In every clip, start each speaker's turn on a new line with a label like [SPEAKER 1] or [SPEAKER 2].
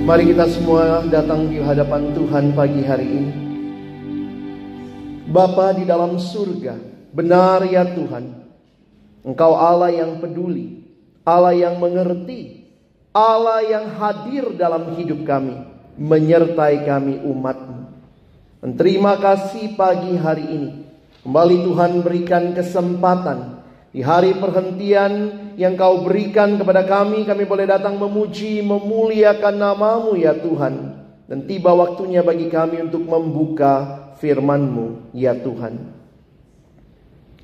[SPEAKER 1] Mari kita semua datang di hadapan Tuhan pagi hari ini. Bapa di dalam surga, benar ya Tuhan, Engkau Allah yang peduli, Allah yang mengerti, Allah yang hadir dalam hidup kami, menyertai kami umat-Mu. Dan terima kasih pagi hari ini, kembali Tuhan berikan kesempatan di hari perhentian yang Kau berikan kepada kami boleh datang memuji, memuliakan nama-Mu ya Tuhan. Dan tiba waktunya bagi kami untuk membuka firman-Mu ya Tuhan.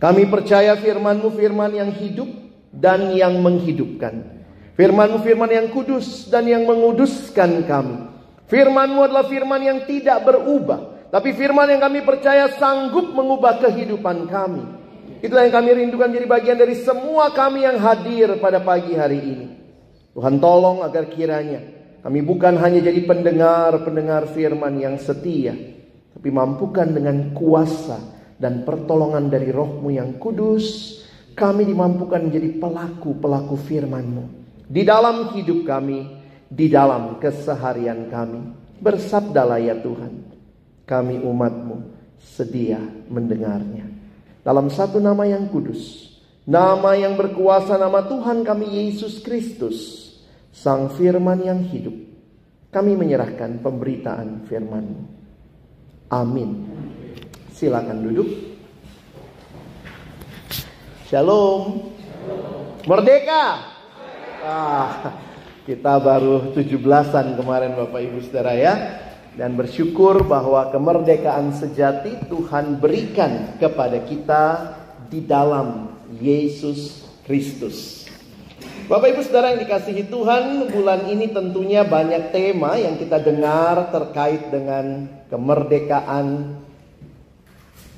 [SPEAKER 1] Kami percaya firman-Mu firman yang hidup dan yang menghidupkan. Firman-Mu firman yang kudus dan yang menguduskan kami. Firman-Mu adalah firman yang tidak berubah, tapi firman yang kami percaya sanggup mengubah kehidupan kami. Itulah yang kami rindukan jadi bagian dari semua kami yang hadir pada pagi hari ini. Tuhan tolong agar kiranya kami bukan hanya jadi pendengar firman yang setia, tapi mampukan dengan kuasa dan pertolongan dari Roh-Mu yang kudus, kami dimampukan menjadi pelaku-pelaku firman-Mu di dalam hidup kami, di dalam keseharian kami. Bersabdalah ya Tuhan, kami umat-Mu sedia mendengarnya. Dalam satu nama yang kudus, nama yang berkuasa, nama Tuhan kami Yesus Kristus, Sang Firman yang hidup, kami menyerahkan pemberitaan firman-Mu. Amin. Silakan duduk. Shalom. Merdeka. Kita baru 17-an kemarin Bapak Ibu Saudara ya. Dan bersyukur bahwa kemerdekaan sejati Tuhan berikan kepada kita di dalam Yesus Kristus. Bapak Ibu Saudara yang dikasihi Tuhan, bulan ini tentunya banyak tema yang kita dengar terkait dengan kemerdekaan,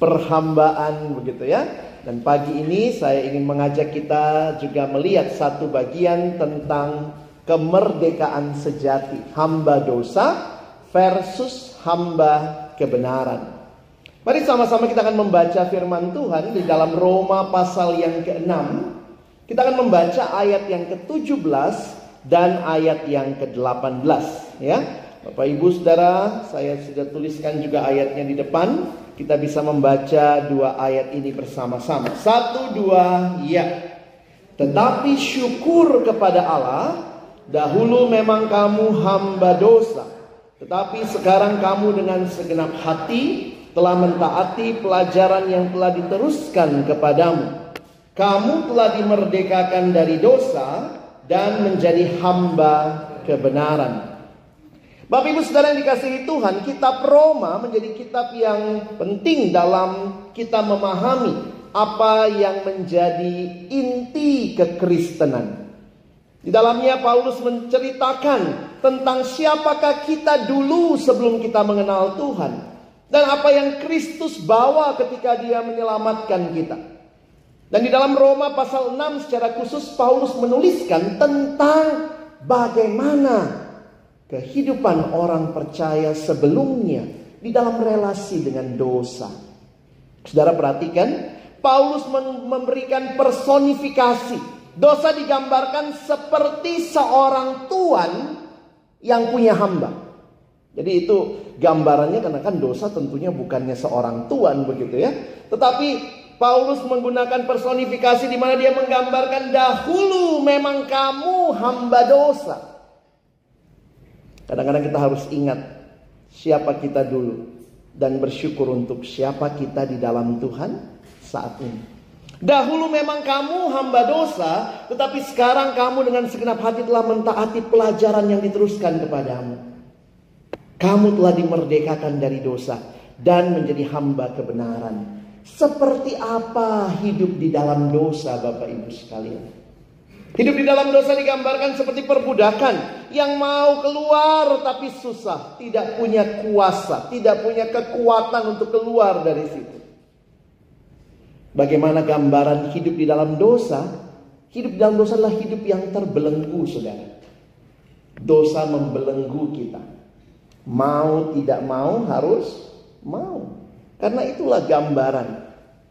[SPEAKER 1] perhambaan begitu ya. Dan pagi ini saya ingin mengajak kita juga melihat satu bagian tentang kemerdekaan sejati, hamba dosa versus hamba kebenaran. Mari sama-sama kita akan membaca firman Tuhan di dalam Roma pasal yang ke-6. Kita akan membaca ayat yang ke-17 dan ayat yang ke-18 ya. Bapak Ibu Saudara, saya sudah tuliskan juga ayatnya di depan. Kita bisa membaca dua ayat ini bersama-sama. 1, 2, ya. Tetapi syukur kepada Allah, dahulu memang kamu hamba dosa, tetapi sekarang kamu dengan segenap hati telah mentaati pelajaran yang telah diteruskan kepadamu. Kamu telah dimerdekakan dari dosa dan menjadi hamba kebenaran. Bapak Ibu Saudara yang dikasihi Tuhan, kitab Roma menjadi kitab yang penting dalam kita memahami apa yang menjadi inti kekristenan. Di dalamnya Paulus menceritakan tentang siapakah kita dulu sebelum kita mengenal Tuhan, dan apa yang Kristus bawa ketika Dia menyelamatkan kita. Dan di dalam Roma pasal 6 secara khusus Paulus menuliskan tentang bagaimana kehidupan orang percaya sebelumnya di dalam relasi dengan dosa. Saudara perhatikan, Paulus memberikan personifikasi. Dosa digambarkan seperti seorang tuan yang punya hamba. Jadi itu gambarannya, karena kan dosa tentunya bukannya seorang tuan begitu ya. Tetapi Paulus menggunakan personifikasi di mana dia menggambarkan dahulu memang kamu hamba dosa. Kadang-kadang kita harus ingat siapa kita dulu dan bersyukur untuk siapa kita di dalam Tuhan saat ini. Dahulu memang kamu hamba dosa, tetapi sekarang kamu dengan segenap hati telah mentaati pelajaran yang diteruskan kepadamu. Kamu telah dimerdekakan dari dosa dan menjadi hamba kebenaran. Seperti apa hidup di dalam dosa, Bapak Ibu sekalian? Hidup di dalam dosa digambarkan seperti perbudakan yang mau keluar tapi susah, tidak punya kuasa, tidak punya kekuatan untuk keluar dari situ. Bagaimana gambaran hidup di dalam dosa? Hidup di dalam dosa adalah hidup yang terbelenggu, saudara. Dosa membelenggu kita. Mau tidak mau harus mau. Karena itulah gambaran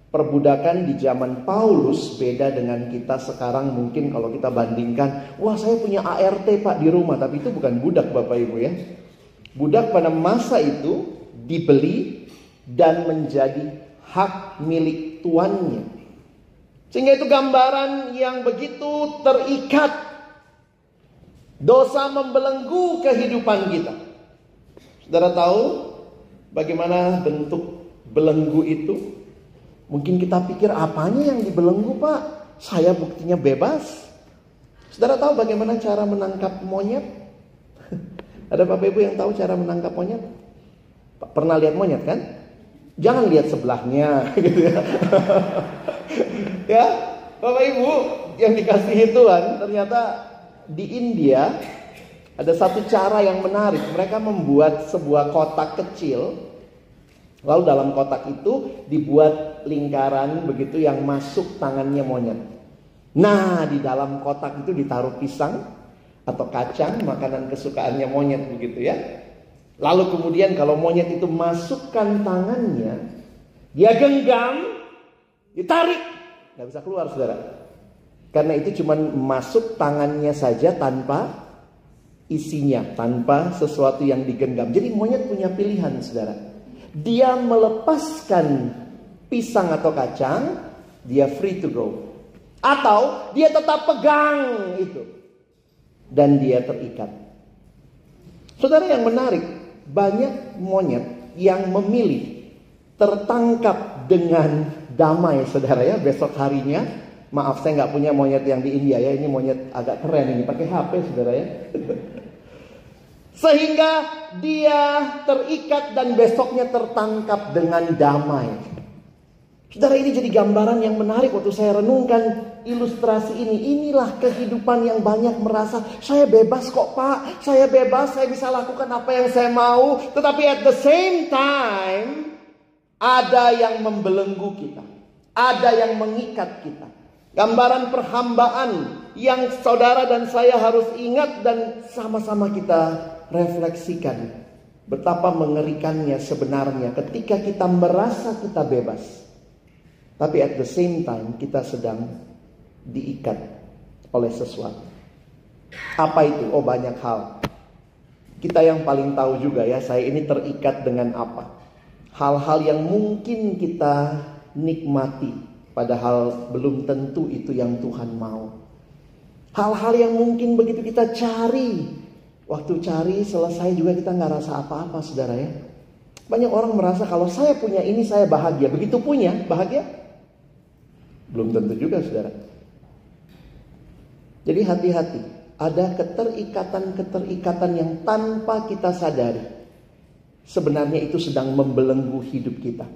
[SPEAKER 1] Perbudakan di zaman Paulus beda dengan kita sekarang. Mungkin kalau kita bandingkan, wah saya punya ART Pak di rumah. Tapi itu bukan budak Bapak Ibu ya. Budak pada masa itu dibeli dan menjadi hak milik tuannya. Sehingga itu gambaran yang begitu terikat. Dosa membelenggu kehidupan kita. Saudara tahu bagaimana bentuk belenggu itu? Mungkin kita pikir apanya yang dibelenggu Pak? Saya buktinya bebas. Saudara tahu bagaimana cara menangkap monyet? Ada Bapak Ibu yang tahu cara menangkap monyet? Pernah lihat monyet kan? Jangan lihat sebelahnya gitu ya. Ya, Bapak Ibu yang dikasihi Tuhan, ternyata di India ada satu cara yang menarik. Mereka membuat sebuah kotak kecil. Lalu dalam kotak itu dibuat lingkaran begitu yang masuk tangannya monyet. Nah, di dalam kotak itu ditaruh pisang atau kacang, makanan kesukaannya monyet begitu ya. Lalu kemudian kalau monyet itu masukkan tangannya, dia genggam, ditarik, nggak bisa keluar saudara. Karena itu cuma masuk tangannya saja tanpa isinya, tanpa sesuatu yang digenggam. Jadi monyet punya pilihan saudara. Dia melepaskan pisang atau kacang, dia free to go. Atau dia tetap pegang itu. Dan dia terikat. Saudara yang menarik, banyak monyet yang memilih tertangkap dengan damai saudara ya. Besok harinya, maaf saya nggak punya monyet yang di India ya. Ini monyet agak keren ini, pakai HP saudara ya. Sehingga dia terikat dan besoknya tertangkap dengan damai. Saudara, ini jadi gambaran yang menarik waktu saya renungkan ilustrasi ini. Inilah kehidupan yang banyak merasa, saya bebas kok Pak, saya bebas, saya bisa lakukan apa yang saya mau. Tetapi at the same time, ada yang membelenggu kita, ada yang mengikat kita. Gambaran perhambaan yang saudara dan saya harus ingat dan sama-sama kita refleksikan. Betapa mengerikannya sebenarnya ketika kita merasa kita bebas, tapi at the same time kita sedang diikat oleh sesuatu. Apa itu? Oh, banyak hal. Kita yang paling tahu juga ya, saya ini terikat dengan apa. Hal-hal yang mungkin kita nikmati, padahal belum tentu itu yang Tuhan mau. Hal-hal yang mungkin begitu kita cari, waktu cari selesai juga kita nggak rasa apa-apa saudara ya. Banyak orang merasa kalau saya punya ini saya bahagia. Begitu punya bahagia? Belum tentu juga saudara. Jadi hati-hati. Ada keterikatan-keterikatan yang tanpa kita sadari. Sebenarnya itu sedang membelenggu hidup kita.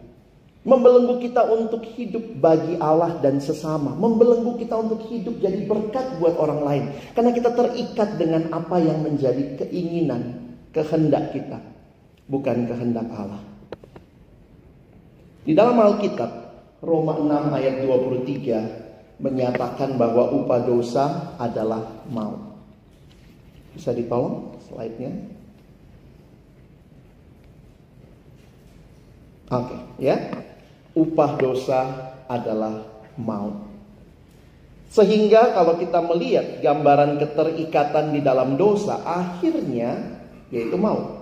[SPEAKER 1] Membelenggu kita untuk hidup bagi Allah dan sesama. Membelenggu kita untuk hidup jadi berkat buat orang lain. Karena kita terikat dengan apa yang menjadi keinginan, kehendak kita. Bukan kehendak Allah. Di dalam Alkitab, Roma 6 ayat 23 menyatakan bahwa upah dosa adalah maut. Bisa ditolong slide-nya? Oke, ya. Upah dosa adalah maut. Sehingga kalau kita melihat gambaran keterikatan di dalam dosa, akhirnya yaitu maut.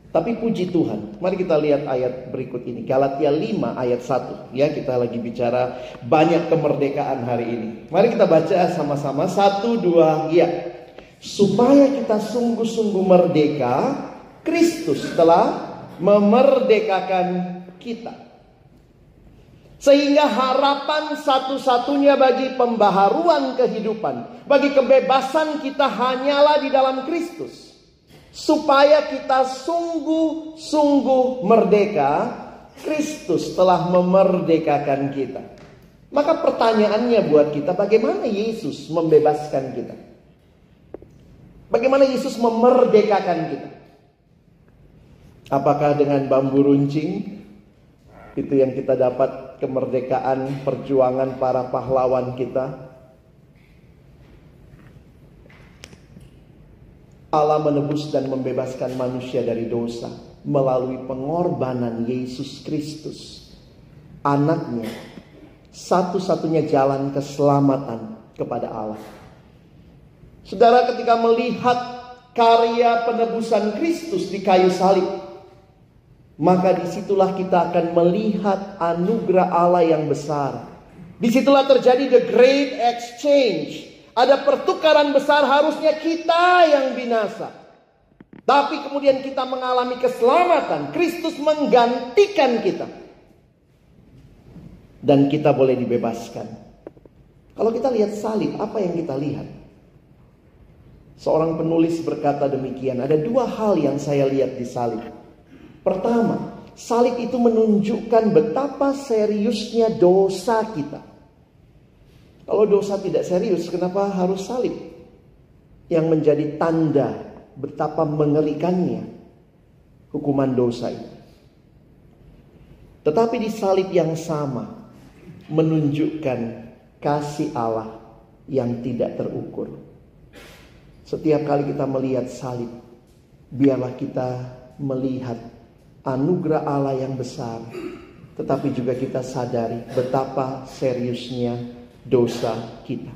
[SPEAKER 1] Tapi puji Tuhan, mari kita lihat ayat berikut ini. Galatia 5 ayat 1. Ya, kita lagi bicara banyak kemerdekaan hari ini. Mari kita baca sama-sama. 1, 2, ya. Supaya kita sungguh-sungguh merdeka, Kristus telah memerdekakan kita. Sehingga harapan satu-satunya bagi pembaharuan kehidupan, bagi kebebasan kita hanyalah di dalam Kristus. Supaya kita sungguh-sungguh merdeka, Kristus telah memerdekakan kita. Maka pertanyaannya buat kita, bagaimana Yesus membebaskan kita? Bagaimana Yesus memerdekakan kita? Apakah dengan bambu runcing? Itu yang kita dapat kemerdekaan perjuangan para pahlawan kita. Allah menebus dan membebaskan manusia dari dosa melalui pengorbanan Yesus Kristus. anaknya, satu-satunya jalan keselamatan kepada Allah. Saudara, ketika melihat karya penebusan Kristus di kayu salib, maka disitulah kita akan melihat anugerah Allah yang besar. Disitulah terjadi the great exchange. Ada pertukaran besar, harusnya kita yang binasa. Tapi kemudian kita mengalami keselamatan. Kristus menggantikan kita. Dan kita boleh dibebaskan. Kalau kita lihat salib, apa yang kita lihat? Seorang penulis berkata demikian. Ada dua hal yang saya lihat di salib. Pertama, salib itu menunjukkan betapa seriusnya dosa kita. Kalau dosa tidak serius, kenapa harus salib? Yang menjadi tanda betapa mengerikannya hukuman dosa itu. Tetapi di salib yang sama menunjukkan kasih Allah yang tidak terukur. Setiap kali kita melihat salib, biarlah kita melihat anugerah Allah yang besar, tetapi juga kita sadari betapa seriusnya dosa kita.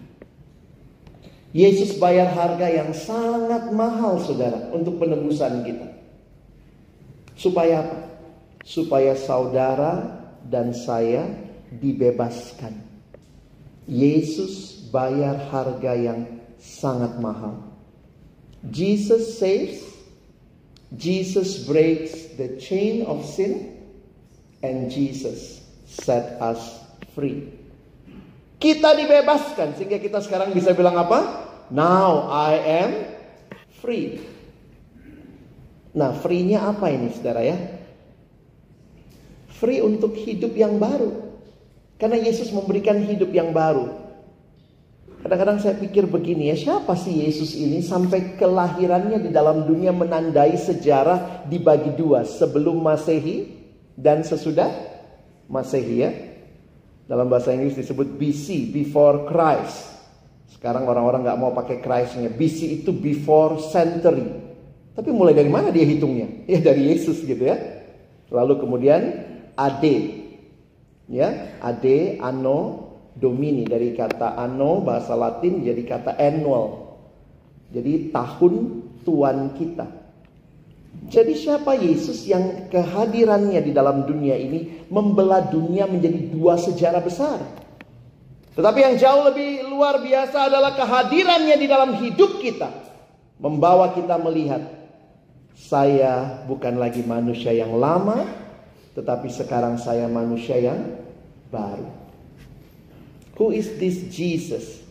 [SPEAKER 1] Yesus bayar harga yang sangat mahal, saudara, untuk penebusan kita. Supaya apa? Supaya saudara dan saya dibebaskan. Yesus bayar harga yang sangat mahal. Jesus saves, Jesus breaks the chain of sin, and Jesus set us free. Kita dibebaskan sehingga kita sekarang bisa bilang apa? Now I am free. Nah, free-nya apa ini, saudara ya? Free untuk hidup yang baru. Karena Yesus memberikan hidup yang baru. Kadang-kadang saya pikir begini ya, siapa sih Yesus ini sampai kelahirannya di dalam dunia menandai sejarah dibagi dua, sebelum Masehi dan sesudah Masehi ya. Dalam bahasa Inggris disebut BC, before Christ. Sekarang orang-orang gak mau pakai Christ-nya. BC itu before century. Tapi mulai dari mana dia hitungnya? Ya dari Yesus gitu ya. Lalu kemudian AD. Ya, AD, Anno Domini. Dari kata Anno bahasa Latin jadi kata annual. Jadi tahun Tuhan kita. Jadi siapa Yesus yang kehadirannya di dalam dunia ini membelah dunia menjadi dua sejarah besar. Tetapi yang jauh lebih luar biasa adalah kehadirannya di dalam hidup kita. Membawa kita melihat, saya bukan lagi manusia yang lama, tetapi sekarang saya manusia yang baru. Who is this Jesus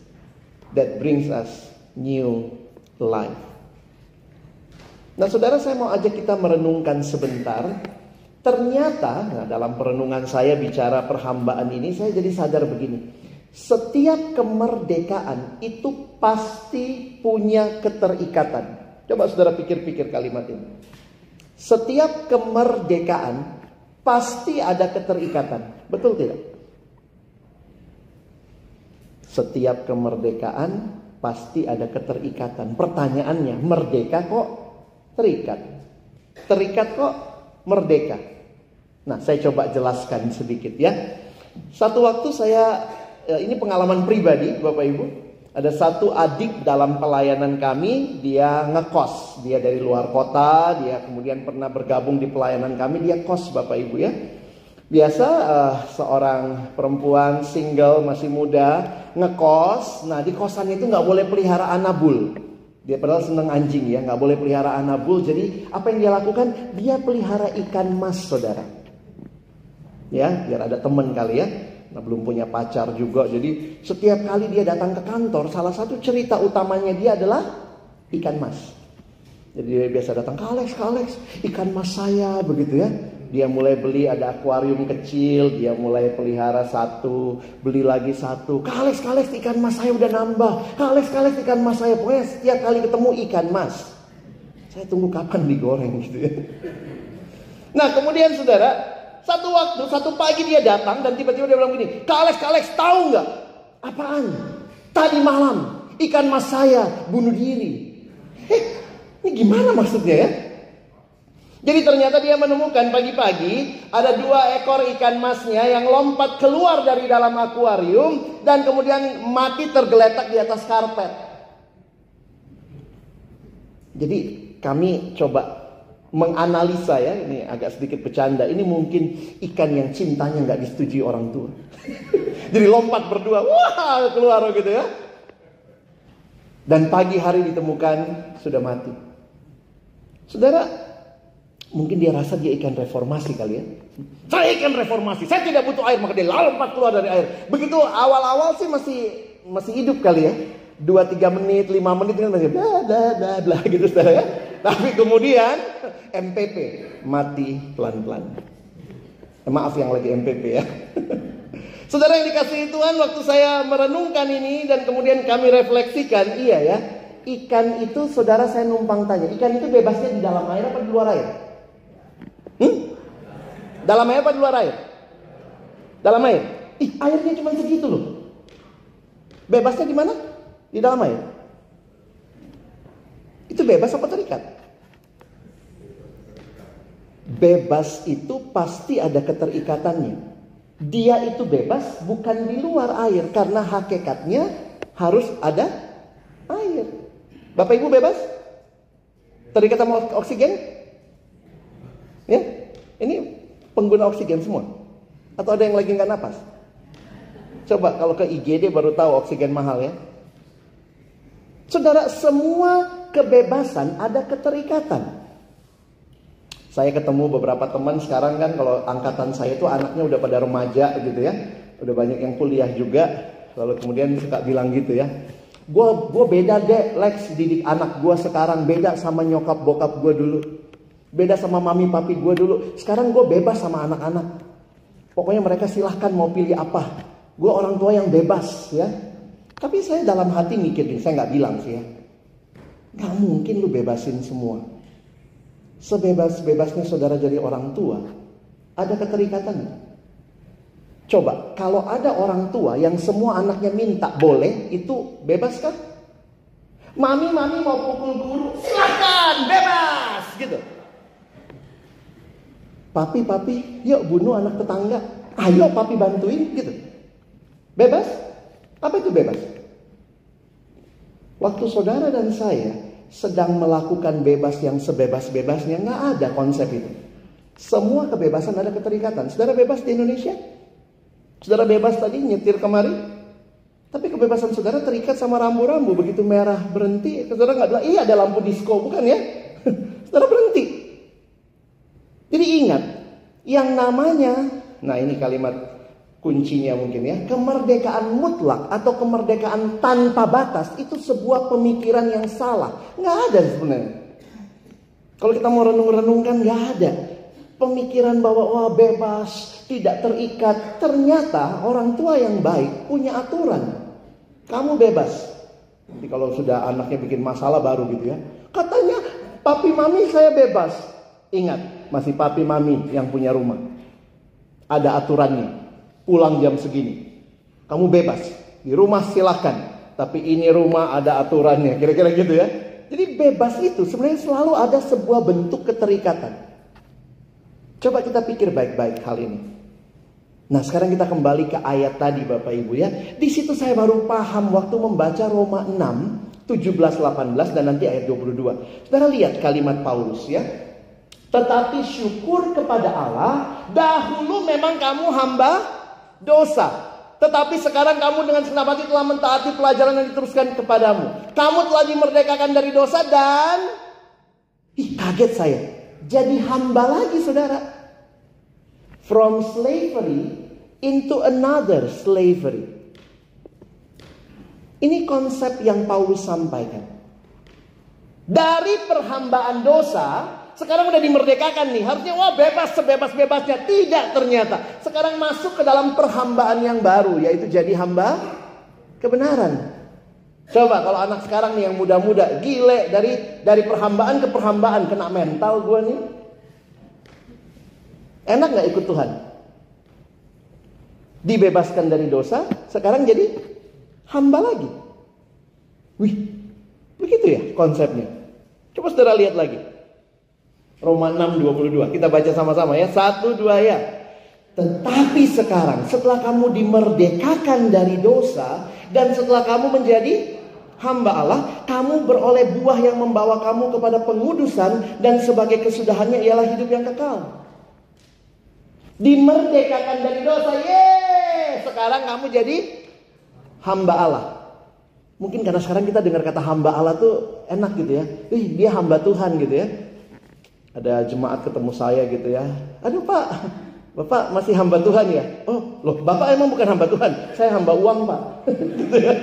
[SPEAKER 1] that brings us new life? Nah saudara, saya mau ajak kita merenungkan sebentar. Ternyata dalam perenungan saya bicara perhambaan ini, saya jadi sadar begini. Setiap kemerdekaan itu pasti punya keterikatan. Coba saudara pikir-pikir kalimat ini. Setiap kemerdekaan pasti ada keterikatan. Betul tidak? Setiap kemerdekaan pasti ada keterikatan. Pertanyaannya, merdeka kok terikat? Terikat kok merdeka? Nah, saya coba jelaskan sedikit ya. Satu waktu ini pengalaman pribadi Bapak Ibu. Ada satu adik dalam pelayanan kami, dia ngekos. Dia dari luar kota, dia kemudian pernah bergabung di pelayanan kami, dia kos Bapak Ibu ya. Biasa seorang perempuan single masih muda ngekos. Nah di kosannya itu gak boleh pelihara anabul. Dia padahal seneng anjing ya, gak boleh pelihara anabul. Jadi apa yang dia lakukan? Dia pelihara ikan mas saudara. Ya biar ada temen kali ya. Nah belum punya pacar juga. Jadi setiap kali dia datang ke kantor, salah satu cerita utamanya dia adalah ikan mas. Jadi dia biasa datang, Kak Alex, ikan mas saya begitu ya. Dia mulai beli, ada akuarium kecil, dia mulai pelihara satu, beli lagi satu. Kak Alex, ikan mas saya udah nambah. Kak Alex, ikan mas saya. Pokoknya setiap kali ketemu ikan mas. Saya tunggu kapan digoreng gitu ya. Nah kemudian saudara, satu pagi dia datang dan tiba-tiba dia bilang begini, Kak Alex tahu nggak? Apaan? Tadi malam ikan mas saya bunuh diri. Ini gimana maksudnya ya? Jadi ternyata dia menemukan pagi-pagi ada 2 ekor ikan masnya yang lompat keluar dari dalam akuarium dan kemudian mati tergeletak di atas karpet. Jadi kami coba menganalisa ya, ini agak sedikit bercanda. Ini mungkin ikan yang cintanya nggak disetujui orang tua. Jadi lompat berdua, wah keluar gitu ya. Dan pagi hari ditemukan sudah mati. Saudara, mungkin dia rasa dia ikan reformasi kali ya. Saya ikan reformasi, saya tidak butuh air, maka dia lompat keluar dari air. Begitu awal-awal sih masih hidup kali ya. 2-3 menit, 5 menit kan masih bla gitu saudara ya. Tapi kemudian MPP, mati pelan-pelan. Maaf yang lagi MPP ya. Saudara yang dikasihi Tuhan, waktu saya merenungkan ini dan kemudian kami refleksikan, iya ya, ikan itu saudara saya numpang tanya, ikan itu bebasnya di dalam air apa di luar air? Dalam air apa di luar air? Dalam air. Airnya cuma segitu loh. Bebasnya di mana? Di dalam air. Itu bebas apa terikat? Bebas itu pasti ada keterikatannya. Dia itu bebas bukan di luar air, karena hakikatnya harus ada air. Bapak Ibu bebas? Terikat sama oksigen? Ya, ini pengguna oksigen semua? Atau ada yang lagi nggak napas? Coba kalau ke IGD baru tahu oksigen mahal ya. Saudara, semua kebebasan ada keterikatan. Saya ketemu beberapa teman sekarang kan, kalau angkatan saya itu anaknya udah pada remaja gitu ya. Udah banyak yang kuliah juga. Lalu kemudian suka bilang gitu ya. Gue beda deh Lex, didik anak gue sekarang beda sama nyokap bokap gue dulu. Beda sama mami papi gue dulu. Sekarang gue bebas sama anak-anak. Pokoknya mereka silahkan mau pilih apa. Gue orang tua yang bebas ya. Tapi saya dalam hati mikir nih, saya nggak bilang sih ya. Gak mungkin lu bebasin semua. Sebebas-bebasnya saudara jadi orang tua, ada keterikatan. Coba, kalau ada orang tua yang semua anaknya minta boleh, itu bebas kan? Mami mau pukul guru, silakan, bebas, gitu. Papi, yuk bunuh anak tetangga, ayo papi bantuin, gitu. Bebas? Apa itu bebas? Waktu saudara dan saya sedang melakukan bebas yang sebebas-bebasnya, nggak ada konsep itu. Semua kebebasan ada keterikatan. Saudara bebas di Indonesia? Saudara bebas tadi nyetir kemari? Tapi kebebasan saudara terikat sama rambu-rambu. Begitu merah berhenti, saudara nggak bilang, iya ada lampu disco, bukan ya? Saudara berhenti. Jadi ingat, yang namanya, nah ini kalimat kuncinya mungkin ya, kemerdekaan mutlak atau kemerdekaan tanpa batas itu sebuah pemikiran yang salah. Nggak ada sebenarnya. Kalau kita mau renung-renungkan, nggak ada pemikiran bahwa wah bebas, tidak terikat. Ternyata orang tua yang baik punya aturan. Kamu bebas. Nanti kalau sudah anaknya bikin masalah baru gitu ya, katanya papi mami saya bebas. Ingat, masih papi mami yang punya rumah. Ada aturannya. Pulang jam segini, kamu bebas. Di rumah silahkan, tapi ini rumah ada aturannya. Kira-kira gitu ya. Jadi bebas itu sebenarnya selalu ada sebuah bentuk keterikatan. Coba kita pikir baik-baik hal ini. Nah sekarang kita kembali ke ayat tadi Bapak Ibu ya. Di situ saya baru paham waktu membaca Roma 6, 17-18 dan nanti ayat 22. Saudara lihat kalimat Paulus ya. Tetapi syukur kepada Allah, dahulu memang kamu hamba dosa, tetapi sekarang kamu dengan senang hati telah mentaati pelajaran yang diteruskan kepadamu. Kamu telah dimerdekakan dari dosa dan kaget saya, jadi hamba lagi saudara. From slavery into another slavery. Ini konsep yang Paulus sampaikan. Dari perhambaan dosa sekarang udah dimerdekakan nih. Harusnya wah bebas sebebas-bebasnya. Tidak ternyata. Sekarang masuk ke dalam perhambaan yang baru. Yaitu jadi hamba kebenaran. Coba kalau anak sekarang nih yang muda-muda. Gile dari perhambaan ke perhambaan. Kena mental gue nih. Enak gak ikut Tuhan? Dibebaskan dari dosa. Sekarang jadi hamba lagi. Wih. Begitu ya konsepnya. Coba saudara lihat lagi. Roma 6:22. Kita baca sama-sama ya. 1, 2 ya. Tetapi sekarang setelah kamu dimerdekakan dari dosa dan setelah kamu menjadi hamba Allah, kamu beroleh buah yang membawa kamu kepada pengudusan dan sebagai kesudahannya ialah hidup yang kekal. Dimerdekakan dari dosa, sekarang kamu jadi hamba Allah. Mungkin karena sekarang kita dengar kata hamba Allah tuh enak gitu ya. Dia hamba Tuhan gitu ya. Ada jemaat ketemu saya gitu ya. Aduh Pak, Bapak masih hamba Tuhan ya? Oh loh, Bapak emang bukan hamba Tuhan. Saya hamba uang Pak. Gitu ya.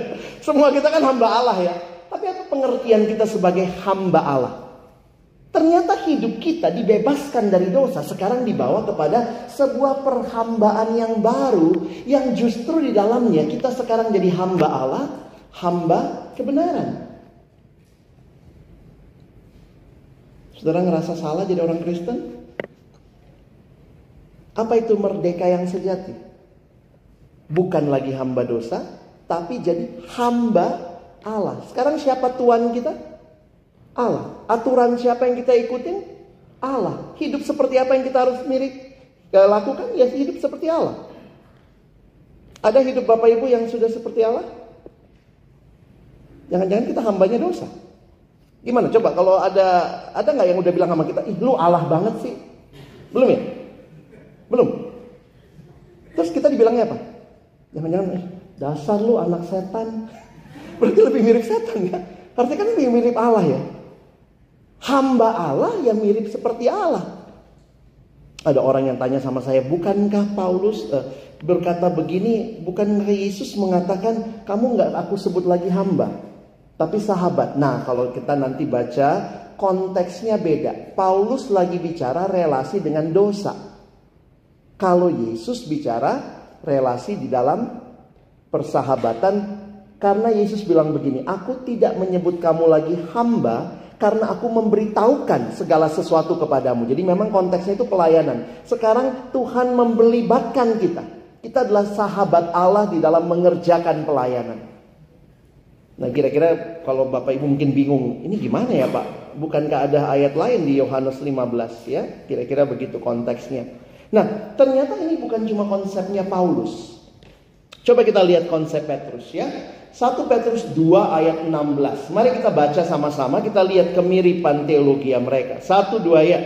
[SPEAKER 1] Semua kita kan hamba Allah ya. Tapi apa pengertian kita sebagai hamba Allah? Ternyata hidup kita dibebaskan dari dosa. Sekarang dibawa kepada sebuah perhambaan yang baru. Yang justru di dalamnya kita sekarang jadi hamba Allah. Hamba kebenaran. Saudara ngerasa salah jadi orang Kristen? Apa itu merdeka yang sejati? Bukan lagi hamba dosa, tapi jadi hamba Allah. Sekarang siapa Tuhan kita? Allah. Aturan siapa yang kita ikutin? Allah. Hidup seperti apa yang kita harus lakukan? Ya hidup seperti Allah. Ada hidup Bapak Ibu yang sudah seperti Allah? Jangan-jangan kita hambanya dosa. Gimana? Coba kalau ada nggak yang udah bilang sama kita, ih lu Allah banget sih. Belum ya? Belum. Terus kita dibilangnya apa? Jangan-jangan dasar lu anak setan. Berarti lebih mirip setan ya? Artinya kan lebih mirip Allah ya. Hamba Allah yang mirip seperti Allah. Ada orang yang tanya sama saya, bukankah Paulus berkata begini, bukankah Yesus mengatakan kamu nggak aku sebut lagi hamba, tapi sahabat. Nah kalau kita nanti baca konteksnya beda. Paulus lagi bicara relasi dengan dosa. Kalau Yesus bicara relasi di dalam persahabatan. Karena Yesus bilang begini, aku tidak menyebut kamu lagi hamba karena aku memberitahukan segala sesuatu kepadamu. Jadi memang konteksnya itu pelayanan. Sekarang Tuhan melibatkan kita. Kita adalah sahabat Allah di dalam mengerjakan pelayanan. Nah kira-kira kalau Bapak Ibu mungkin bingung, ini gimana ya Pak? Bukankah ada ayat lain di Yohanes 15 ya? Kira-kira begitu konteksnya. Nah ternyata ini bukan cuma konsepnya Paulus. Coba kita lihat konsep Petrus ya. 1 Petrus 2 ayat 16. Mari kita baca sama-sama. Kita lihat kemiripan teologi mereka. 1, 2 ya.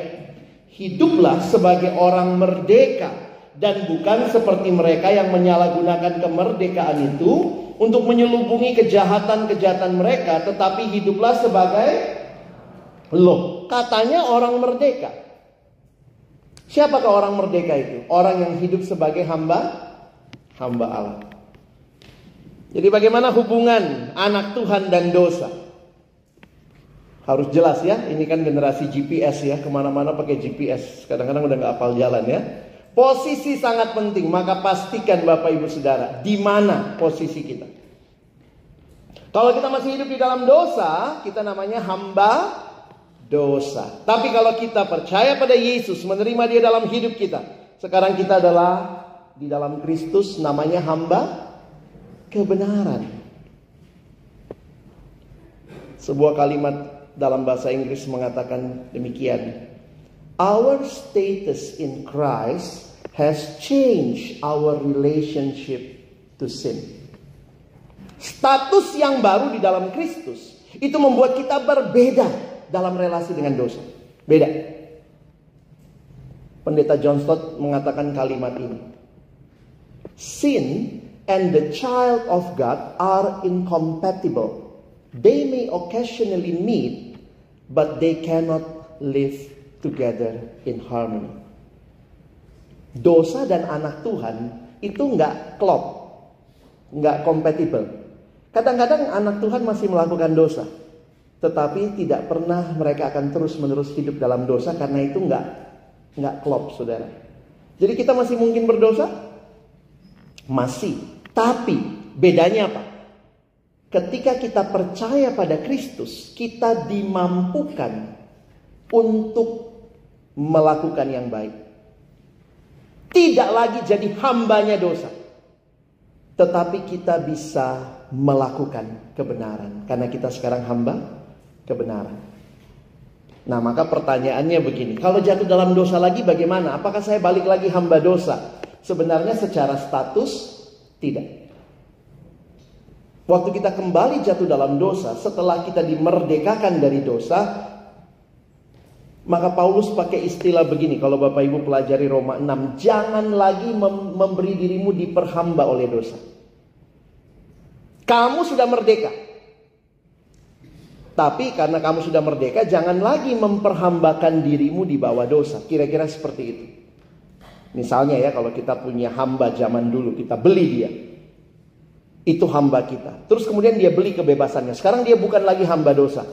[SPEAKER 1] Hiduplah sebagai orang merdeka. Dan bukan seperti mereka yang menyalahgunakan kemerdekaan itu untuk menyelubungi kejahatan-kejahatan mereka. Tetapi hiduplah sebagai katanya orang merdeka. Siapakah orang merdeka itu? Orang yang hidup sebagai hamba Allah. Jadi bagaimana hubungan anak Tuhan dan dosa? Harus jelas ya. Ini kan generasi GPS ya. Kemana-mana pakai GPS. Kadang-kadang udah gak hafal jalan ya. Posisi sangat penting. Maka pastikan Bapak Ibu Saudara, di mana posisi kita. Kalau kita masih hidup di dalam dosa, kita namanya hamba dosa. Tapi kalau kita percaya pada Yesus, menerima Dia dalam hidup kita, sekarang kita adalah di dalam Kristus, namanya hamba kebenaran. Sebuah kalimat dalam bahasa Inggris mengatakan demikian. Our status in Christ has changed our relationship to sin. Status yang baru di dalam Kristus itu membuat kita berbeda dalam relasi dengan dosa. Beda. Pendeta John Stott mengatakan kalimat ini. Sin and the child of God are incompatible. They may occasionally meet, but they cannot live together in harmony. Dosa dan anak Tuhan itu nggak klop, nggak kompatibel. Kadang-kadang anak Tuhan masih melakukan dosa, tetapi tidak pernah mereka akan terus-menerus hidup dalam dosa karena itu nggak klop, saudara. Jadi kita masih mungkin berdosa, masih. Tapi bedanya apa? Ketika kita percaya pada Kristus, kita dimampukan untuk melakukan yang baik. Tidak lagi jadi hambanya dosa, tetapi kita bisa melakukan kebenaran. Karena kita sekarang hamba kebenaran. Nah, maka pertanyaannya begini, kalau jatuh dalam dosa lagi bagaimana? Apakah saya balik lagi hamba dosa? Sebenarnya secara status tidak. Waktu kita kembali jatuh dalam dosa, setelah kita dimerdekakan dari dosa, maka Paulus pakai istilah begini, kalau Bapak Ibu pelajari Roma 6, jangan lagi memberi dirimu diperhamba oleh dosa. Kamu sudah merdeka. Tapi karena kamu sudah merdeka, jangan lagi memperhambakan dirimu di bawah dosa. Kira-kira seperti itu. Misalnya ya, kalau kita punya hamba zaman dulu, kita beli dia. Itu hamba kita. Terus kemudian dia beli kebebasannya. Sekarang dia bukan lagi hamba dosa.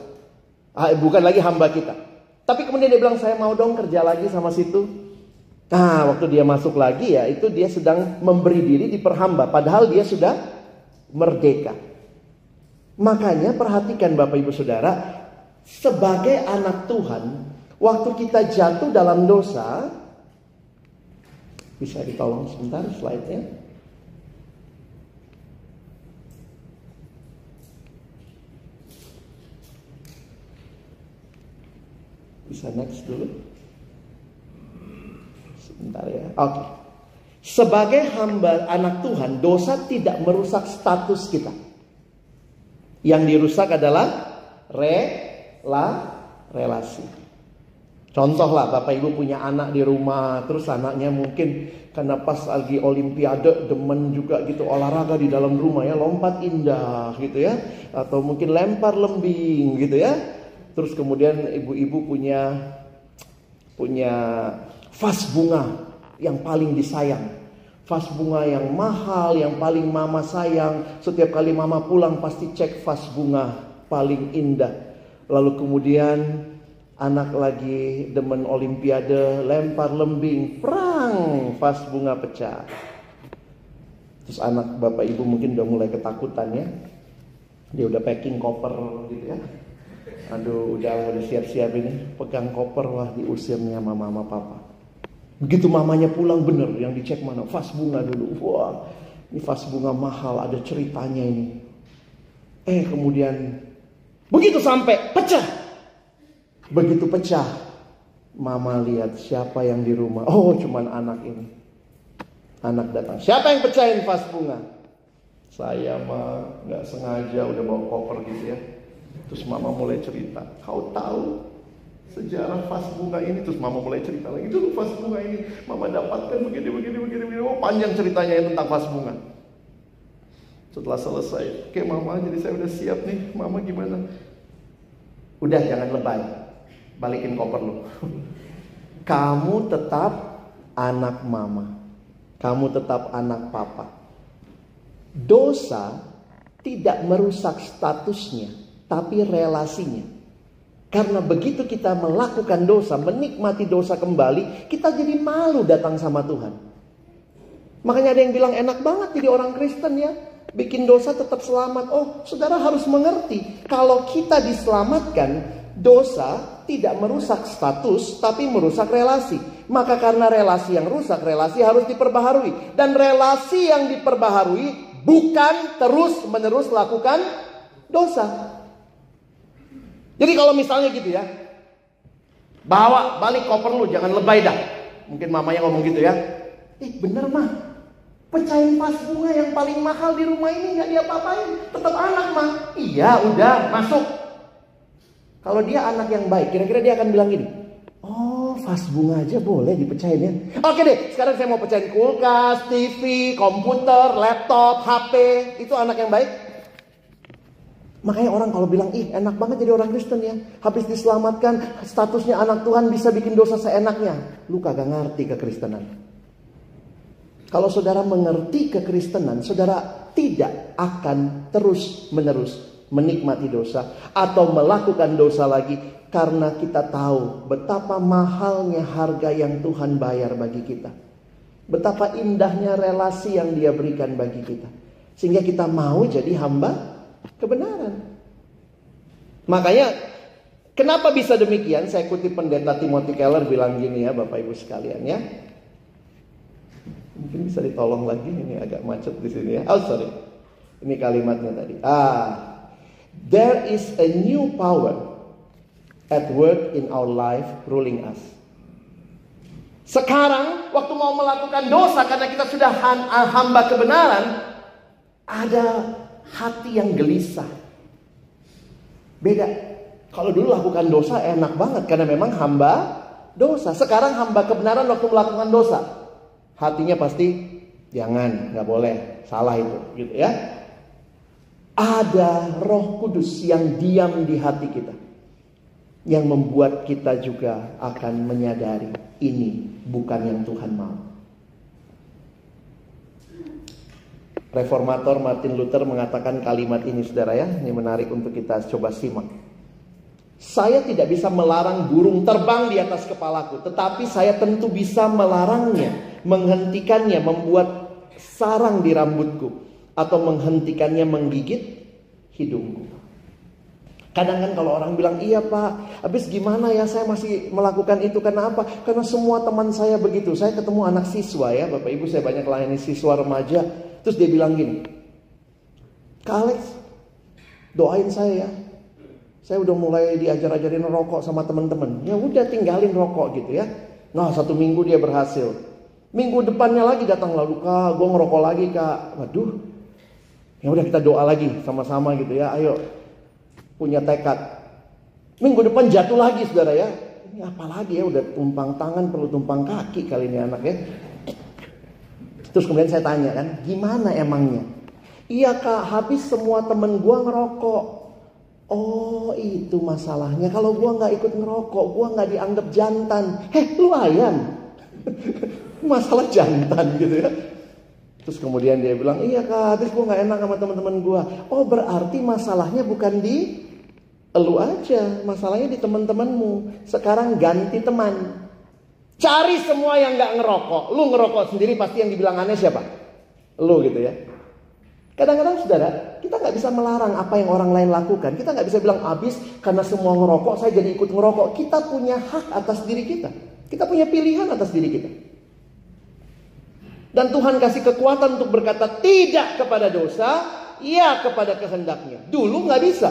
[SPEAKER 1] Bukan lagi hamba kita. Tapi kemudian dia bilang, saya mau dong kerja lagi sama situ. Nah, waktu dia masuk lagi ya, itu dia sedang memberi diri diperhamba. Padahal dia sudah merdeka. Makanya perhatikan Bapak Ibu Saudara, sebagai anak Tuhan, waktu kita jatuh dalam dosa, bisa ditolong sebentar slide-nya. Bisa next dulu. Sebentar ya. Oke. Sebagai hamba anak Tuhan, dosa tidak merusak status kita. Yang dirusak adalah relasi. Contohlah, Bapak Ibu punya anak di rumah, terus anaknya mungkin karena pas lagi olimpiade demen juga gitu olahraga di dalam rumah ya, lompat indah gitu ya, atau mungkin lempar lembing gitu ya. Terus kemudian ibu-ibu punya vas bunga yang paling disayang. Vas bunga yang mahal, yang paling mama sayang. Setiap kali mama pulang pasti cek vas bunga paling indah. Lalu kemudian anak lagi demen olimpiade, lempar lembing, prang, vas bunga pecah. Terus anak Bapak Ibu mungkin udah mulai ketakutan ya. Dia udah packing koper gitu ya. Aduh, udah siap-siap ini, pegang koper, wah diusirnya mama sama papa. Begitu mamanya pulang, bener yang dicek mana? Vas bunga dulu. Wah, ini vas bunga mahal, ada ceritanya ini. Kemudian begitu sampai pecah. Begitu pecah, mama lihat siapa yang di rumah. Oh, cuman anak ini. Anak datang. Siapa yang pecahin vas bunga? Saya mah nggak sengaja udah bawa koper gitu ya. Terus mama mulai cerita. Kau tahu sejarah vas bunga ini? Terus mama mulai cerita lagi. Dulu vas bunga ini mama dapatkan begini. Oh, panjang ceritanya tentang vas bunga. Setelah selesai, oke mama, jadi saya udah siap nih. Mama gimana? Udah, jangan lebay. Balikin koper lu. Kamu tetap anak mama. Kamu tetap anak papa. Dosa tidak merusak statusnya, tapi relasinya. Karena begitu kita melakukan dosa, menikmati dosa kembali, kita jadi malu datang sama Tuhan. Makanya ada yang bilang enak banget jadi orang Kristen ya, bikin dosa tetap selamat. Oh, saudara harus mengerti, kalau kita diselamatkan, dosa tidak merusak status, tapi merusak relasi. Maka karena relasi yang rusak, relasi harus diperbaharui. Dan relasi yang diperbaharui bukan terus-menerus lakukan dosa. Jadi kalau misalnya gitu ya, bawa balik koper lu, jangan lebay dah. Mungkin mamanya ngomong gitu ya. Bener mah, pecahin vas bunga yang paling mahal di rumah ini gak diapa-apain, tetap anak mah. Iya udah masuk. Kalau dia anak yang baik, kira-kira dia akan bilang gini, oh vas bunga aja boleh dipecahin ya. Oke deh, sekarang saya mau pecahin kulkas, TV, komputer, laptop, HP. Itu anak yang baik. Makanya orang kalau bilang, enak banget jadi orang Kristen ya. Habis diselamatkan, statusnya anak Tuhan, bisa bikin dosa seenaknya. Lu kagak ngerti kekristenan. Kalau saudara mengerti kekristenan, saudara tidak akan terus-menerus menikmati dosa atau melakukan dosa lagi. Karena kita tahu betapa mahalnya harga yang Tuhan bayar bagi kita. Betapa indahnya relasi yang Dia berikan bagi kita. Sehingga kita mau jadi hamba kebenaran. Makanya kenapa bisa demikian? Saya kutip pendeta Timothy Keller bilang gini ya, Bapak Ibu sekalian ya. Mungkin bisa ditolong lagi, ini agak macet di sini ya. Oh sorry, ini kalimatnya tadi. There is a new power at work in our life, ruling us. Sekarang, waktu mau melakukan dosa karena kita sudah hamba kebenaran, ada hati yang gelisah. Beda. Kalau dulu lakukan dosa enak banget karena memang hamba dosa. Sekarang hamba kebenaran waktu melakukan dosa, hatinya pasti jangan, nggak boleh, salah itu, gitu ya. Ada Roh Kudus yang diam di hati kita, yang membuat kita juga akan menyadari ini bukan yang Tuhan mau. Reformator Martin Luther mengatakan kalimat ini, saudara ya. Ini menarik untuk kita coba simak. Saya tidak bisa melarang burung terbang di atas kepalaku, tetapi saya tentu bisa melarangnya, menghentikannya, membuat sarang di rambutku, atau menghentikannya menggigit hidungku. Kadang kan kalau orang bilang, iya Pak, habis gimana ya saya masih melakukan itu, karena apa? Karena semua teman saya begitu. Saya ketemu anak siswa ya, Bapak Ibu, saya banyak layani siswa remaja. Terus dia bilang gini, Kak Alex, doain saya ya. Saya udah mulai diajar-ajarin rokok sama teman-teman. Ya udah, tinggalin rokok gitu ya. Nah, 1 minggu dia berhasil. Minggu depannya lagi datang, lalu Kak, gue ngerokok lagi Kak. Waduh, ya udah kita doa lagi sama-sama gitu ya. Ayo, punya tekad. Minggu depan jatuh lagi, saudara ya. Ini apa lagi ya, udah tumpang tangan perlu tumpang kaki kali ini anak ya. Terus kemudian saya tanya kan, gimana emangnya? Iya Kak, habis semua temen gue ngerokok. Oh itu masalahnya. Kalau gue gak ikut ngerokok, gue gak dianggap jantan. Lu ayam. Masalah jantan gitu ya. Terus kemudian dia bilang, iya Kak, habis gue gak enak sama teman-teman gue. Oh berarti masalahnya bukan di elu aja, masalahnya di teman-temanmu. Sekarang ganti teman. Cari semua yang gak ngerokok. Lu ngerokok sendiri pasti yang dibilang aneh siapa? Lu gitu ya. Kadang-kadang saudara, kita gak bisa melarang apa yang orang lain lakukan. Kita gak bisa bilang abis karena semua ngerokok saya jadi ikut ngerokok. Kita punya hak atas diri kita. Kita punya pilihan atas diri kita. Dan Tuhan kasih kekuatan untuk berkata tidak kepada dosa, ya kepada kehendaknya. Dulu gak bisa.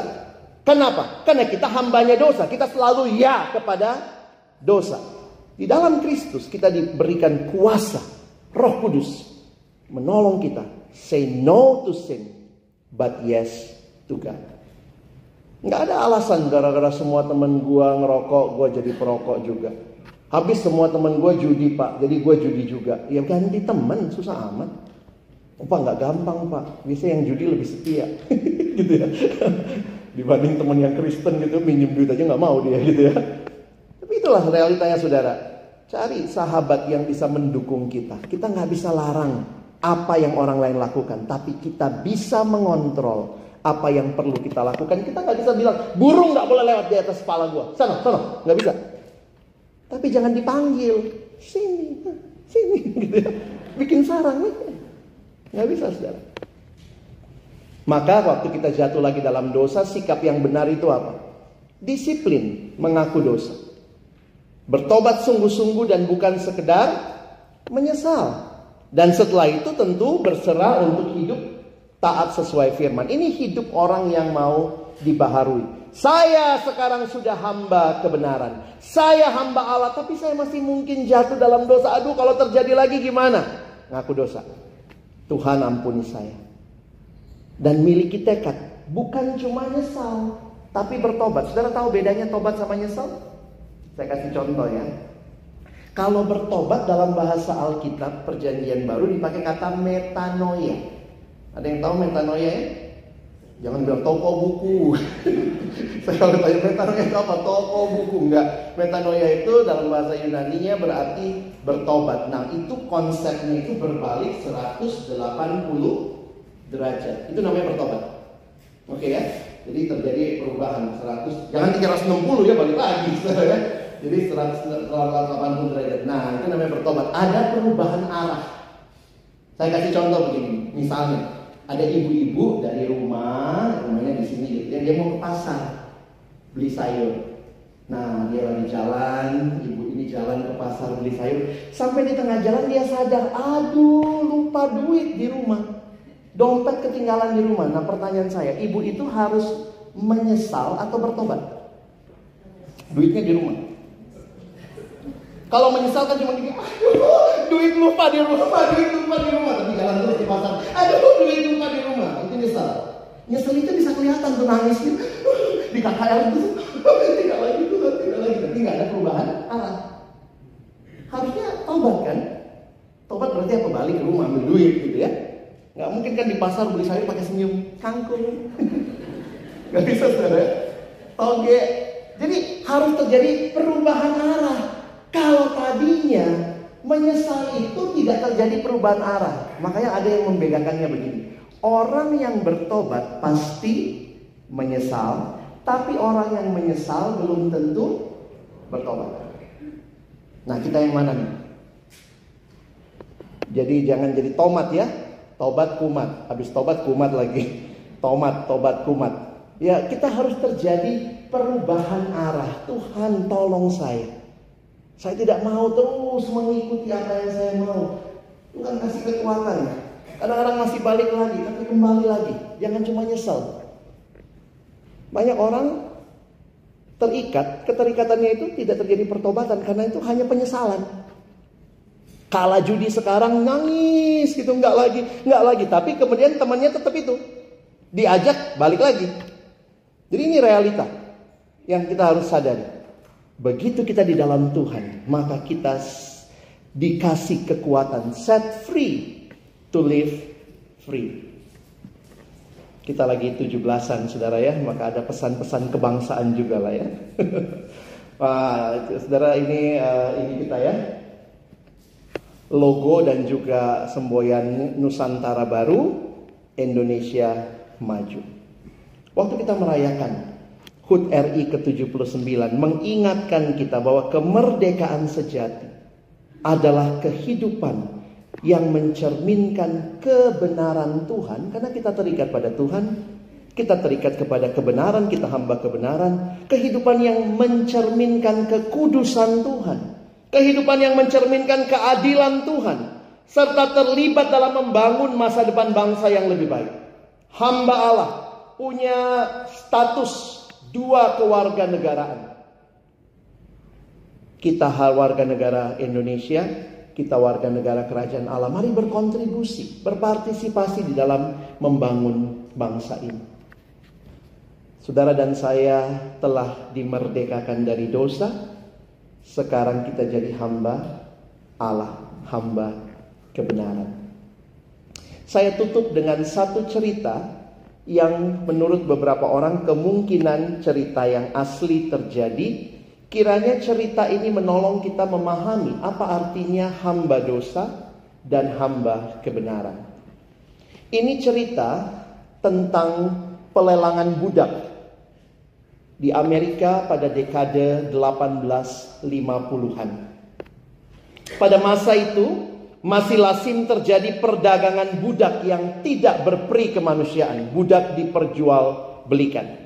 [SPEAKER 1] Kenapa? Karena kita hambanya dosa. Kita selalu ya kepada dosa. Di dalam Kristus kita diberikan kuasa Roh Kudus menolong kita. Say no to sin, but yes to God. Nggak ada alasan gara-gara semua temen gue ngerokok, gue jadi perokok juga. Habis semua temen gue judi Pak, jadi gue judi juga. Ya ganti temen, susah amat. Pak nggak gampang Pak, biasanya yang judi lebih setia, gitu ya. Dibanding temen yang Kristen gitu, minjem duit aja nggak mau dia gitu ya. Tapi itulah realitanya saudara. Cari sahabat yang bisa mendukung kita. Kita nggak bisa larang apa yang orang lain lakukan, tapi kita bisa mengontrol apa yang perlu kita lakukan. Kita nggak bisa bilang burung nggak boleh lewat di atas kepala gua, sana, nggak bisa. Tapi jangan dipanggil, sini, gitu ya. Bikin sarang, nggak bisa saudara. Maka waktu kita jatuh lagi dalam dosa, sikap yang benar itu apa? Disiplin, mengaku dosa, bertobat sungguh-sungguh dan bukan sekedar menyesal. Dan setelah itu tentu berserah untuk hidup taat sesuai firman. Ini hidup orang yang mau dibaharui. Saya sekarang sudah hamba kebenaran. Saya hamba Allah, tapi saya masih mungkin jatuh dalam dosa. Aduh, kalau terjadi lagi gimana? Ngaku dosa. Tuhan ampuni saya. Dan miliki tekad. Bukan cuma nyesal, tapi bertobat. Saudara tahu bedanya tobat sama nyesal? Saya kasih contoh ya. Kalau bertobat dalam bahasa Alkitab Perjanjian Baru dipakai kata metanoia. Ada yang tahu metanoia ya? Jangan bilang toko buku. Saya kalau tanya metanoia itu apa? Toko buku. Enggak. Metanoia itu dalam bahasa Yunaninya berarti bertobat. Nah itu konsepnya itu berbalik 180 derajat. Itu namanya bertobat. Oke ya? Jadi terjadi perubahan 100. Jangan 360 ya, balik lagi. Ya. Jadi 180 derajat. Nah itu namanya bertobat. Ada perubahan arah. Saya kasih contoh begini. Misalnya ada ibu-ibu dari rumahnya di sini gitu ya. Dia mau ke pasar beli sayur. Nah dia lagi jalan. Ibu ini jalan ke pasar beli sayur. Sampai di tengah jalan dia sadar, aduh lupa duit di rumah. Dompet ketinggalan di rumah. Nah pertanyaan saya, ibu itu harus menyesal atau bertobat? duitnya di rumah. Kalau menyesalkan cuma gini, aduh, duit lupa di rumah, tapi jalan terus di pasar, aduh, duit lupa di rumah, itu nyesal. Nyesel itu bisa kelihatan tuh nangisnya di KKL itu, tidak lagi, tapi nggak ada perubahan arah. Harusnya tobat kan? Tobat berarti apa? Balik ke rumah ambil duit gitu ya. Nggak mungkin kan di pasar beli sayur pakai senyum, kangkung, nggak bisa saudara. Toge. Jadi harus terjadi perubahan arah. Kalau tadinya menyesal itu tidak terjadi perubahan arah. Makanya ada yang membedakannya begini. Orang yang bertobat pasti menyesal, tapi orang yang menyesal belum tentu bertobat. Nah, kita yang mana nih? Jadi jangan jadi tomat ya. Tobat kumat, habis tobat kumat lagi. Tobat kumat. Ya, kita harus terjadi perubahan arah. Tuhan tolong saya. Saya tidak mau terus mengikuti apa yang saya mau. Tuhan kasih kekuatan. Kadang-kadang masih balik lagi, tapi kembali lagi. Jangan cuma nyesel. Banyak orang terikat, keterikatannya itu tidak terjadi pertobatan karena itu hanya penyesalan. Kalah judi sekarang nangis gitu, enggak lagi. Tapi kemudian temannya tetap itu. Diajak balik lagi. Jadi ini realita yang kita harus sadari. Begitu kita di dalam Tuhan, maka kita dikasih kekuatan, set free to live free. Kita lagi 17-an saudara ya, maka ada pesan-pesan kebangsaan juga lah ya. Wah, saudara ini kita ya. Logo dan juga semboyan Nusantara Baru, Indonesia Maju. Waktu kita merayakan HUT RI ke-79 mengingatkan kita bahwa kemerdekaan sejati adalah kehidupan yang mencerminkan kebenaran Tuhan. Karena kita terikat pada Tuhan, kita terikat kepada kebenaran, kita hamba kebenaran. Kehidupan yang mencerminkan kekudusan Tuhan, kehidupan yang mencerminkan keadilan Tuhan, serta terlibat dalam membangun masa depan bangsa yang lebih baik. Hamba Allah punya status dua kewarganegaraan. Kita warga negara Indonesia, kita warga negara kerajaan Allah. Mari berkontribusi, berpartisipasi di dalam membangun bangsa ini. Saudara dan saya telah dimerdekakan dari dosa. Sekarang kita jadi hamba Allah, hamba kebenaran. Saya tutup dengan satu cerita yang menurut beberapa orang kemungkinan cerita yang asli terjadi. Kiranya cerita ini menolong kita memahami apa artinya hamba dosa dan hamba kebenaran. Ini cerita tentang pelelangan budak di Amerika pada dekade 1850-an. Pada masa itu masih lazim terjadi perdagangan budak yang tidak berperi kemanusiaan. Budak diperjualbelikan.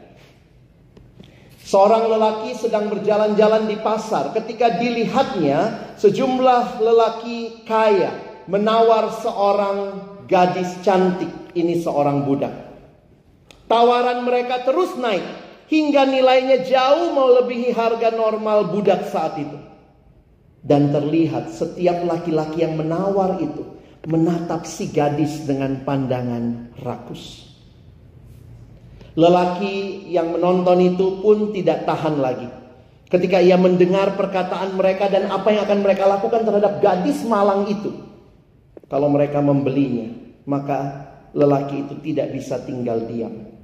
[SPEAKER 1] Seorang lelaki sedang berjalan-jalan di pasar ketika dilihatnya sejumlah lelaki kaya menawar seorang gadis cantik, ini seorang budak. Tawaran mereka terus naik hingga nilainya jauh melebihi harga normal budak saat itu. Dan terlihat setiap laki-laki yang menawar itu menatap si gadis dengan pandangan rakus. Lelaki yang menonton itu pun tidak tahan lagi ketika ia mendengar perkataan mereka dan apa yang akan mereka lakukan terhadap gadis malang itu. Kalau mereka membelinya, maka lelaki itu tidak bisa tinggal diam.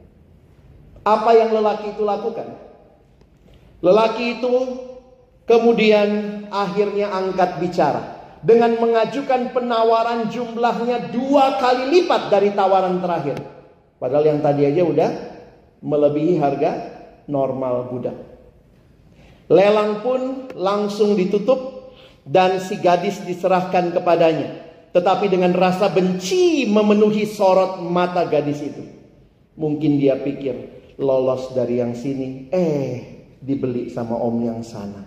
[SPEAKER 1] Apa yang lelaki itu lakukan? Lelaki itu kemudian akhirnya angkat bicara dengan mengajukan penawaran jumlahnya 2 kali lipat dari tawaran terakhir. Padahal yang tadi aja udah melebihi harga normal budak. Lelang pun langsung ditutup dan si gadis diserahkan kepadanya. Tetapi dengan rasa benci memenuhi sorot mata gadis itu. Mungkin dia pikir lolos dari yang sini, dibeli sama om yang sana.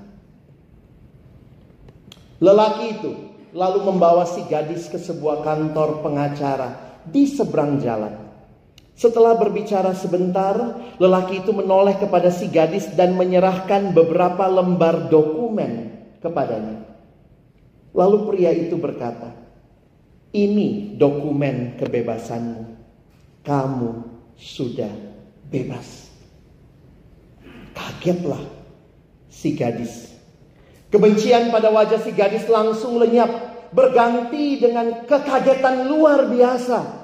[SPEAKER 1] Lelaki itu lalu membawa si gadis ke sebuah kantor pengacara di seberang jalan. Setelah berbicara sebentar, lelaki itu menoleh kepada si gadis dan menyerahkan beberapa lembar dokumen kepadanya. Lalu pria itu berkata, "Ini dokumen kebebasanmu. Kamu sudah bebas." Kagetlah si gadis. Kebencian pada wajah si gadis langsung lenyap, berganti dengan kekagetan luar biasa.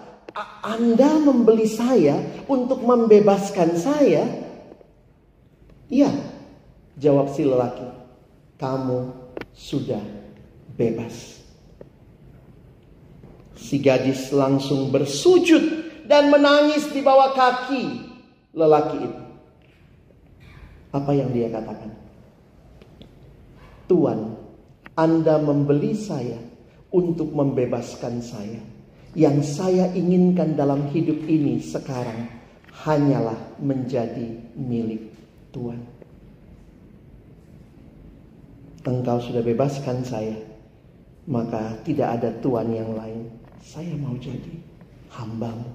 [SPEAKER 1] "Anda membeli saya untuk membebaskan saya?" "Iya," jawab si lelaki. "Kamu sudah bebas." Si gadis langsung bersujud dan menangis di bawah kaki lelaki itu. Apa yang dia katakan? "Tuan, Anda membeli saya untuk membebaskan saya. Yang saya inginkan dalam hidup ini sekarang hanyalah menjadi milik Tuan. Engkau sudah bebaskan saya, maka tidak ada Tuan yang lain. Saya mau jadi hamba-Mu."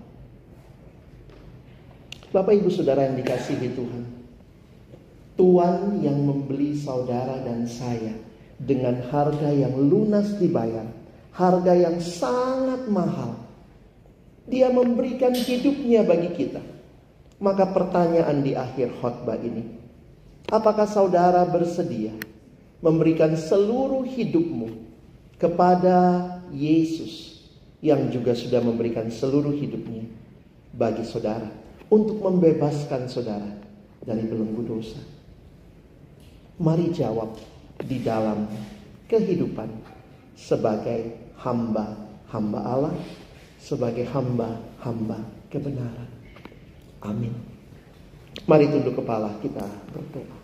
[SPEAKER 1] Bapak Ibu Saudara yang dikasihi Tuhan, Tuan yang membeli saudara dan saya dengan harga yang lunas dibayar, harga yang sangat mahal. Dia memberikan hidupnya bagi kita. Maka pertanyaan di akhir khotbah ini, apakah saudara bersedia memberikan seluruh hidupmu kepada Yesus yang juga sudah memberikan seluruh hidupnya bagi saudara untuk membebaskan saudara dari belenggu dosa? Mari jawab di dalam kehidupan sebagai hamba-hamba Allah, sebagai hamba-hamba kebenaran. Amin. Mari tunduk kepala, kita berdoa.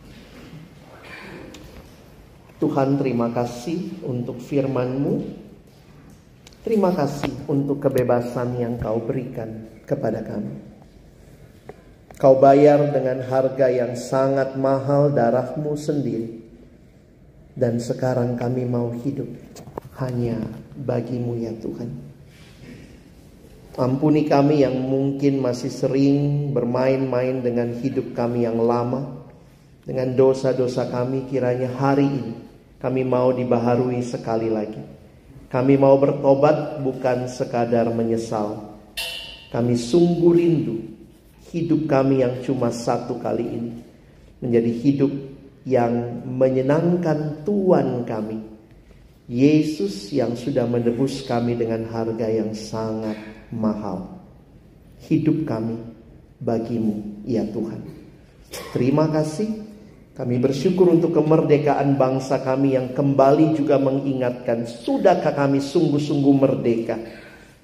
[SPEAKER 1] Tuhan, terima kasih untuk firman-Mu. Terima kasih untuk kebebasan yang Kau berikan kepada kami. Kau bayar dengan harga yang sangat mahal, darah-Mu sendiri. Dan sekarang kami mau hidup hanya bagi-Mu ya Tuhan. Ampuni kami yang mungkin masih sering bermain-main dengan hidup kami yang lama, dengan dosa-dosa kami. Kiranya hari ini kami mau dibaharui sekali lagi. Kami mau bertobat, bukan sekadar menyesal. Kami sungguh rindu hidup kami yang cuma satu kali ini menjadi hidup yang menyenangkan Tuhan kami, Yesus, yang sudah menebus kami dengan harga yang sangat mahal. Hidup kami bagi-Mu ya Tuhan. Terima kasih. Kami bersyukur untuk kemerdekaan bangsa kami yang kembali juga mengingatkan, sudahkah kami sungguh-sungguh merdeka.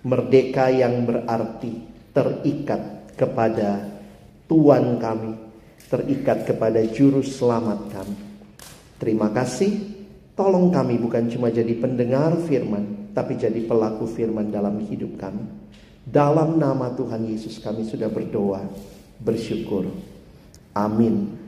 [SPEAKER 1] Merdeka yang berarti terikat kepada Tuhan kami, terikat kepada Juru Selamat kami. Terima kasih. Tolong kami bukan cuma jadi pendengar firman, tapi jadi pelaku firman dalam hidup kami. Dalam nama Tuhan Yesus kami sudah berdoa, bersyukur. Amin.